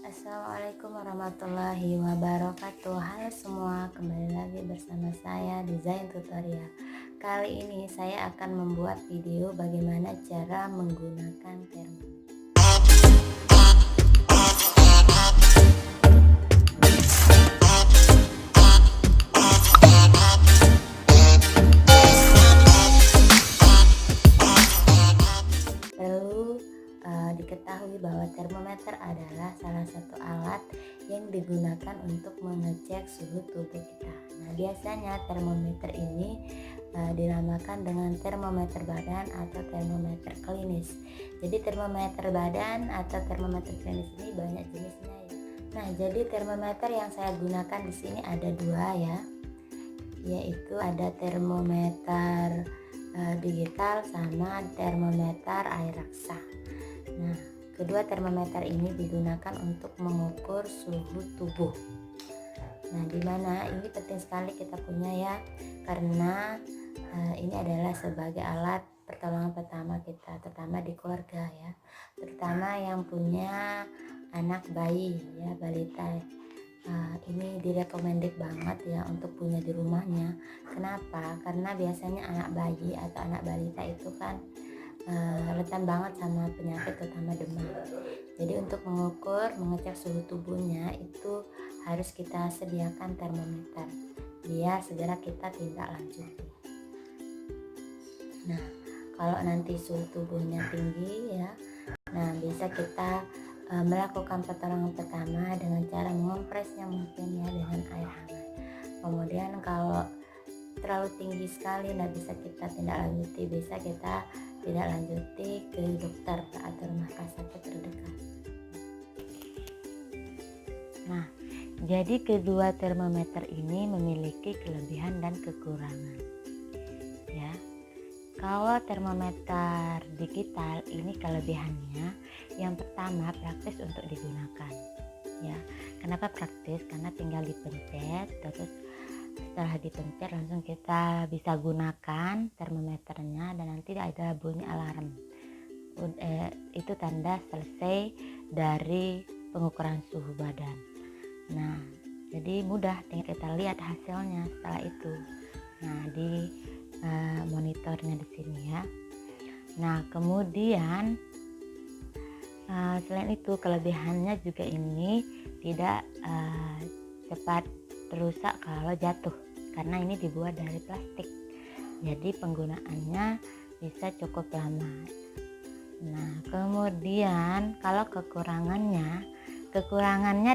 Assalamualaikum warahmatullahi wabarakatuh. Halo semua, kembali lagi bersama saya di Zain Tutorial. Kali ini saya akan membuat video bagaimana cara menggunakan termometer. Perlu diketahui bahwa termometer adalah salah satu alat yang digunakan untuk mengecek suhu tubuh kita. Nah, biasanya termometer ini dinamakan dengan termometer badan atau termometer klinis. Jadi termometer badan atau termometer klinis ini banyak jenisnya ya. Nah, jadi termometer yang saya gunakan di sini ada dua ya, yaitu ada termometer digital sama termometer air raksa. Nah, kedua termometer ini digunakan untuk mengukur suhu tubuh. Nah, dimana ini penting sekali kita punya ya, karena ini adalah sebagai alat pertolongan pertama kita, terutama di keluarga ya, terutama yang punya anak bayi ya, balita. Ini direkomended banget ya untuk punya di rumahnya. Kenapa? Karena biasanya anak bayi atau anak balita itu kan rentan banget sama penyakit, terutama demam. Jadi untuk mengukur, mengecek suhu tubuhnya itu harus kita sediakan termometer biar segera kita tindak lanjuti. Nah, kalau nanti suhu tubuhnya tinggi ya, nah bisa kita melakukan pertolongan pertama dengan cara mengompresnya mungkin ya dengan air hangat. Kemudian kalau terlalu tinggi sekali nah bisa kita tindak lanjuti, bisa kita tindak lanjuti ke dokter atau rumah sakit terdekat. Nah, jadi kedua termometer ini memiliki kelebihan dan kekurangan ya. Kalau termometer digital ini kelebihannya yang pertama praktis untuk digunakan ya. Kenapa praktis? Karena tinggal dipencet, terus setelah dipencet langsung kita bisa gunakan termometernya dan nanti ada bunyi alarm. Itu tanda selesai dari pengukuran suhu badan. Nah, jadi mudah, tinggal kita lihat hasilnya setelah itu. Nah, di monitornya di sini ya. Nah, kemudian selain itu kelebihannya juga ini tidak cepat rusak kalau jatuh karena ini dibuat dari plastik. Jadi penggunaannya bisa cukup lama. Nah, kemudian kalau kekurangannya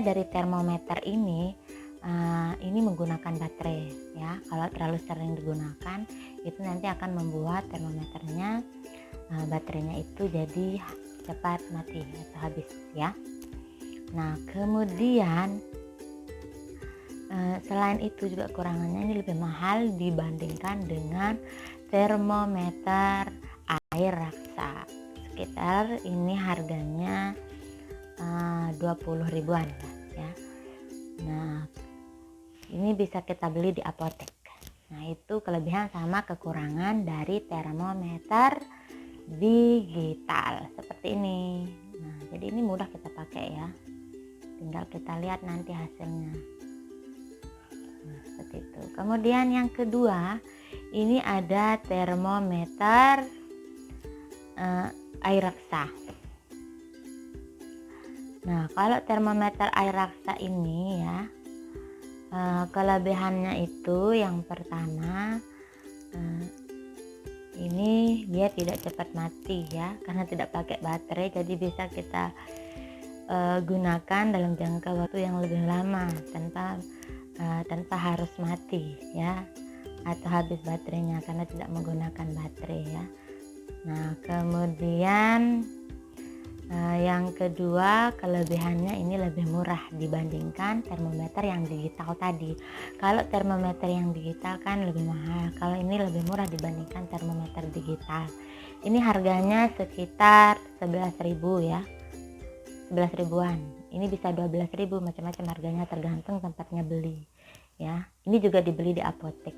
dari termometer ini menggunakan baterai ya. Kalau terlalu sering digunakan itu nanti akan membuat termometernya baterainya itu jadi cepat mati atau habis ya. Nah, kemudian selain itu juga kekurangannya ini lebih mahal dibandingkan dengan termometer air raksa. Sekitar ini harganya 20 ribuan ya. Nah, ini bisa kita beli di apotek. Nah, itu kelebihan sama kekurangan dari termometer digital seperti ini. Nah, jadi ini mudah kita pakai ya. Tinggal kita lihat nanti hasilnya. Nah, seperti itu. Kemudian yang kedua, ini ada termometer air raksa. Nah, kalau termometer air raksa ini ya, kelebihannya itu yang pertama ini dia tidak cepat mati ya, karena tidak pakai baterai, jadi bisa kita gunakan dalam jangka waktu yang lebih lama tanpa harus mati ya atau habis baterainya karena tidak menggunakan baterai ya. Nah, kemudian yang kedua kelebihannya ini lebih murah dibandingkan termometer yang digital tadi. Kalau termometer yang digital kan lebih mahal, kalau ini lebih murah dibandingkan termometer digital. Ini harganya sekitar 11.000 ya, 11 ribuan. Ini bisa 12 ribu, macam-macam harganya tergantung tempatnya beli ya. Ini juga dibeli di apotek.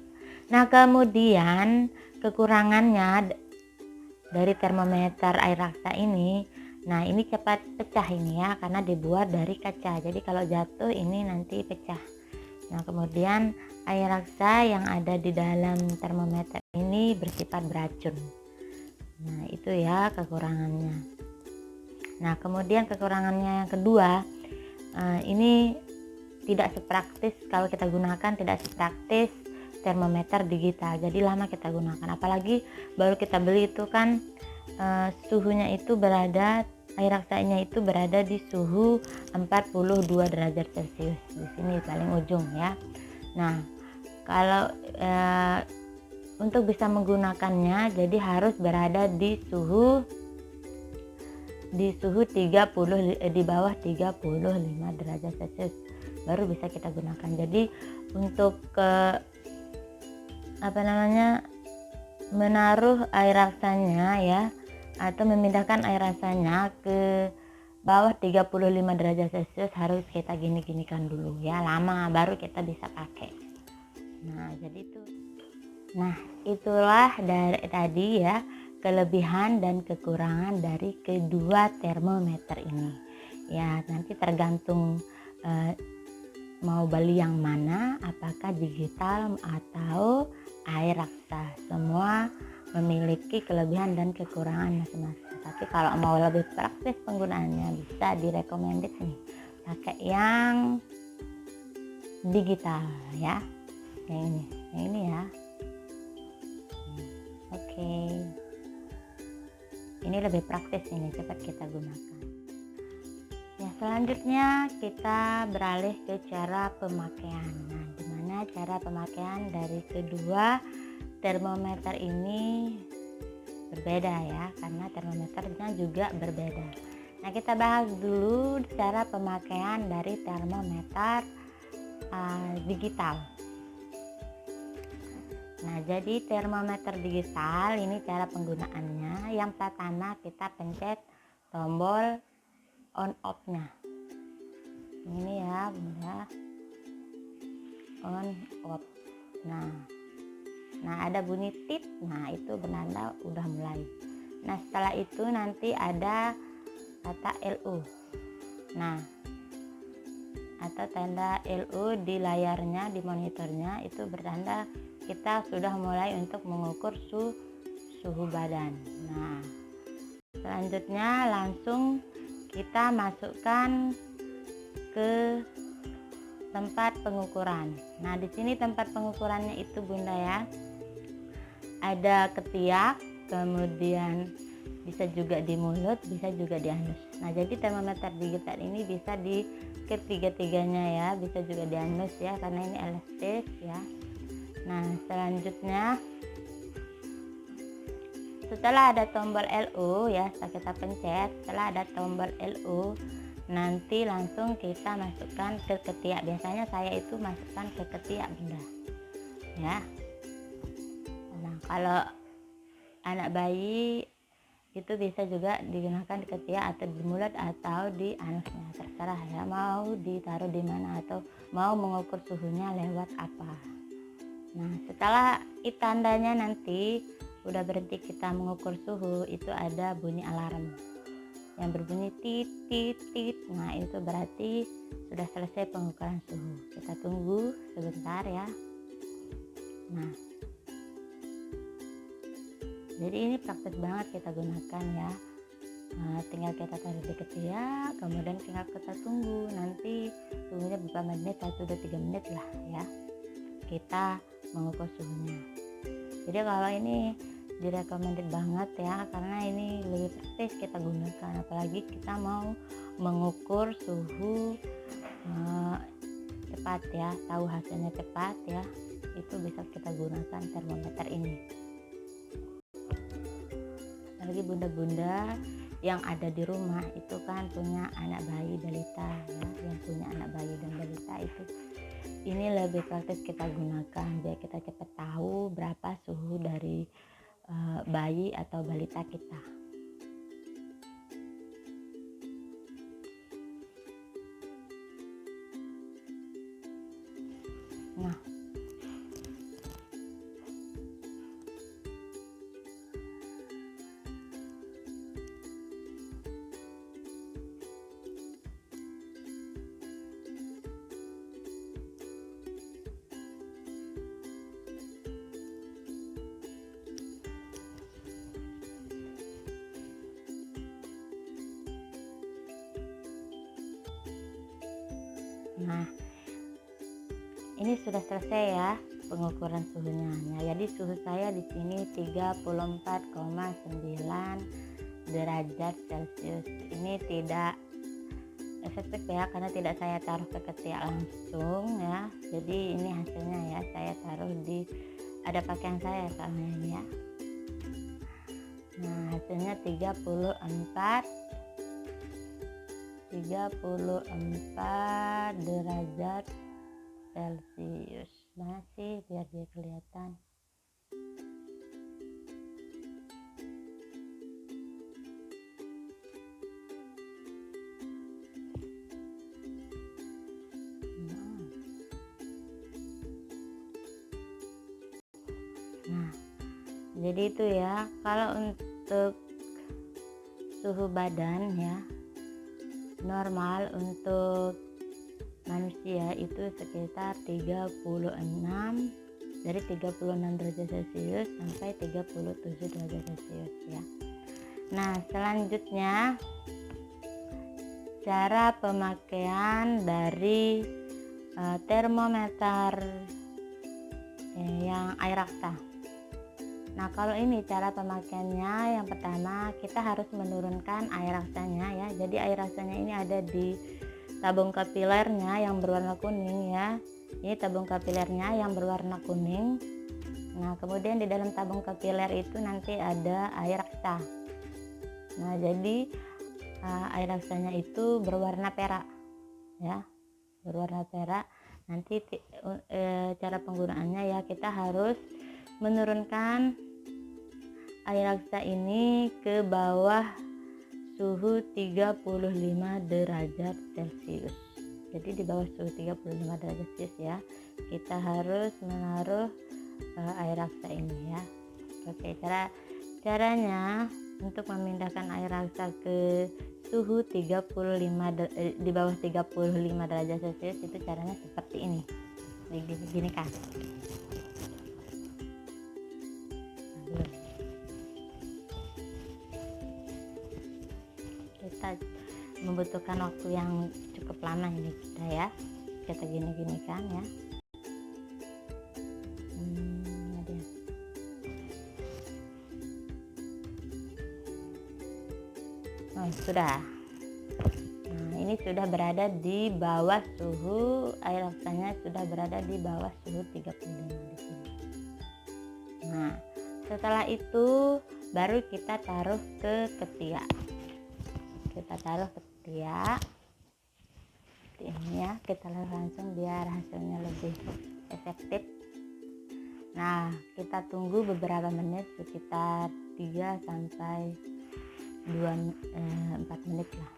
Nah, kemudian kekurangannya dari termometer air raksa ini Nah ini cepat pecah ini ya, karena dibuat dari kaca, jadi kalau jatuh ini nanti pecah. Nah kemudian air raksa yang ada di dalam termometer ini bersifat beracun. Nah itu ya kekurangannya. Nah kemudian kekurangannya yang kedua, ini tidak sepraktis, kalau kita gunakan tidak sepraktis termometer digital, jadi lama kita gunakan, apalagi baru kita beli itu kan suhunya itu berada, air raksanya itu berada di suhu 42 derajat Celcius, di sini paling ujung ya. Nah kalau untuk bisa menggunakannya jadi harus berada di suhu 30, di bawah 35 derajat Celcius baru bisa kita gunakan. Jadi untuk menaruh air raksanya ya, atau memindahkan air raksanya ke bawah 35 derajat Celcius harus kita gini-ginikan dulu ya, lama baru kita bisa pakai. Nah jadi itu, nah itulah dari tadi ya kelebihan dan kekurangan dari kedua termometer ini ya. Nanti tergantung mau beli yang mana, apakah digital atau air raksa, semua memiliki kelebihan dan kekurangan masing-masing. Tapi kalau mau lebih praktis penggunaannya bisa direkomended nih pakai yang digital ya, yang ini ya. Oke, ini lebih praktis, ini cepat kita gunakan. Ya, selanjutnya kita beralih ke cara pemakaian. Nah, gimana cara pemakaian dari kedua termometer ini berbeda ya, karena termometernya juga berbeda. Nah, kita bahas dulu cara pemakaian dari termometer digital. Nah, jadi termometer digital ini cara penggunaannya. Yang pertama kita pencet tombol on off-nya. Ini ya, Bunda. On off. Nah, ada bunyi tit. Nah, itu bertanda udah mulai. Nah, setelah itu nanti ada kata LU. Nah, atau tanda LU di layarnya, di monitornya itu bertanda kita sudah mulai untuk mengukur suhu badan. Nah, selanjutnya langsung kita masukkan ke tempat pengukuran. Nah, di sini tempat pengukurannya itu Bunda ya, ada ketiak, kemudian bisa juga di mulut, bisa juga di anus. Nah, jadi termometer digital ini bisa di ketiga-tiganya ya, bisa juga di anus ya, karena ini elastis ya. Nah, selanjutnya setelah ada tombol LU ya, setelah kita pencet, setelah ada tombol LU, nanti langsung kita masukkan ke ketiak. Biasanya saya itu masukkan ke ketiak Bunda ya. Nah, kalau anak bayi itu bisa juga digunakan di ketiak atau di mulut atau di anusnya, terserah ya, mau ditaruh di mana atau mau mengukur suhunya lewat apa. Nah, setelah tandanya nanti udah berhenti kita mengukur suhu, itu ada bunyi alarm yang berbunyi tit tit tit. Nah, itu berarti sudah selesai pengukuran suhu. Kita tunggu sebentar ya. Nah, jadi ini praktis banget kita gunakan ya. Nah, tinggal kita taruh di ketiak, kemudian tinggal kita tunggu, nanti tunggunya beberapa menit, 1-3 menit lah ya, kita mengukur suhunya. Jadi kalau ini direkomended banget ya, karena ini lebih praktis kita gunakan, apalagi kita mau mengukur suhu cepat ya, tahu hasilnya cepat ya, itu bisa kita gunakan termometer ini. Apalagi bunda-bunda yang ada di rumah itu kan punya anak bayi balita ya, yang punya anak bayi dan balita itu ini lebih praktis kita gunakan biar kita cepat tahu berapa suhu dari bayi atau balita kita. Nah, Nah, ini sudah selesai ya pengukuran suhunya. Nah, jadi suhu saya di sini 34,9 derajat Celcius. Ini tidak efektif ya, karena tidak saya taruh ke ketiak langsung ya. Jadi ini hasilnya ya, saya taruh di ada pakaian saya soalnya ini ya. Nah, hasilnya 34 derajat Celcius. Mana sih biar dia kelihatan. Nah, jadi itu ya, kalau untuk suhu badan ya normal untuk manusia itu sekitar 36 derajat Celcius sampai 37 derajat Celcius ya. Nah, selanjutnya cara pemakaian dari termometer yang air raksa. Nah, kalau ini cara pemakaiannya, yang pertama kita harus menurunkan air raksanya ya. Jadi air raksanya ini ada di tabung kapilernya yang berwarna kuning ya. Ini tabung kapilernya yang berwarna kuning. Nah, kemudian di dalam tabung kapiler itu nanti ada air raksa. Nah, jadi air raksanya itu berwarna perak ya, berwarna perak. Nanti cara penggunaannya ya, kita harus menurunkan air raksa ini ke bawah suhu 35 derajat Celcius. Jadi di bawah suhu 35 derajat Celcius ya, kita harus menaruh air raksa ini ya. Oke, caranya untuk memindahkan air raksa ke suhu di bawah 35 derajat Celcius itu caranya seperti ini. Gini kan. Kita membutuhkan waktu yang cukup lama ini kita ya, kita gini kan ya. Sudah. Nah, ini sudah berada di bawah suhu, air raksanya sudah berada di bawah suhu 35 di sini. Nah, setelah itu baru kita taruh ke ketiak. Kita taruh ke ketiak seperti ini ya, kita langsung biar hasilnya lebih efektif. Nah, kita tunggu beberapa menit, sekitar 3 sampai 4 menit lah.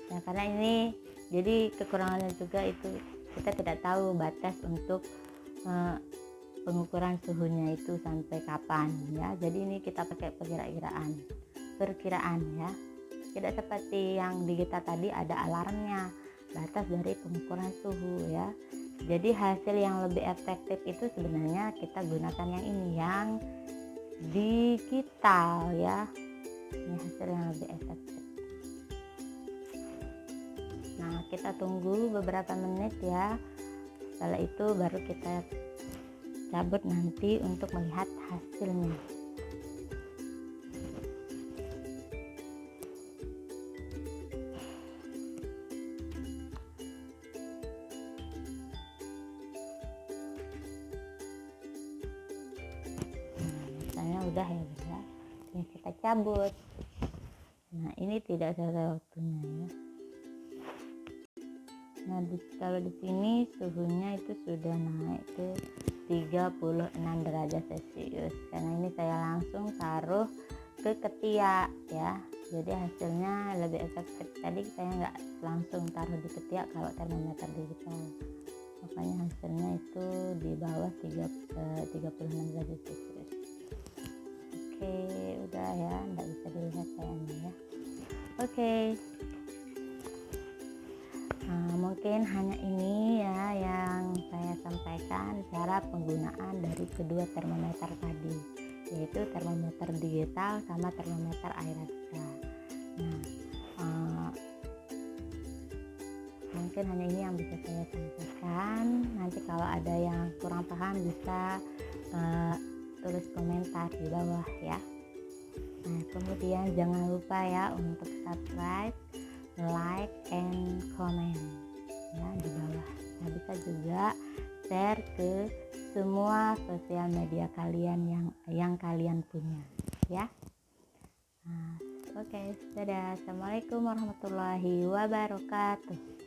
Nah, karena ini jadi kekurangannya juga itu kita tidak tahu batas untuk pengukuran suhunya itu sampai kapan ya. Jadi ini kita pakai perkiraan ya. Tidak seperti yang di kita tadi ada alarmnya, batas dari pengukuran suhu ya. Jadi hasil yang lebih efektif itu sebenarnya kita gunakan yang ini, yang digital ya. Ini hasil yang lebih efektif. Nah, kita tunggu beberapa menit ya. Setelah itu baru kita cabut nanti untuk melihat hasilnya. Misalnya udah ya, ini kita cabut. Nah, ini tidak sesuai waktunya ya. Nah, kalau di sini suhunya itu sudah naik ke 36 derajat Celcius. Karena ini saya langsung taruh ke ketiak ya. Jadi hasilnya lebih efektif. Tadi saya nggak langsung taruh di ketiak kalau termometer digital. Makanya hasilnya itu di bawah 36 derajat Celcius. Oke, udah ya, nggak bisa dilihat kayaknya ya. Oke. Nah, mungkin hanya ini ya yang saya sampaikan cara penggunaan dari kedua termometer tadi, yaitu termometer digital sama termometer air raksa. Nah, mungkin mungkin hanya ini yang bisa saya sampaikan. Nanti kalau ada yang kurang paham bisa tulis komentar di bawah ya. Nah, kemudian jangan lupa ya untuk subscribe, like, and comment ya di bawah. Nah, bisa juga share ke semua sosial media kalian yang kalian punya ya. Nah, oke, dadah. Assalamualaikum warahmatullahi wabarakatuh.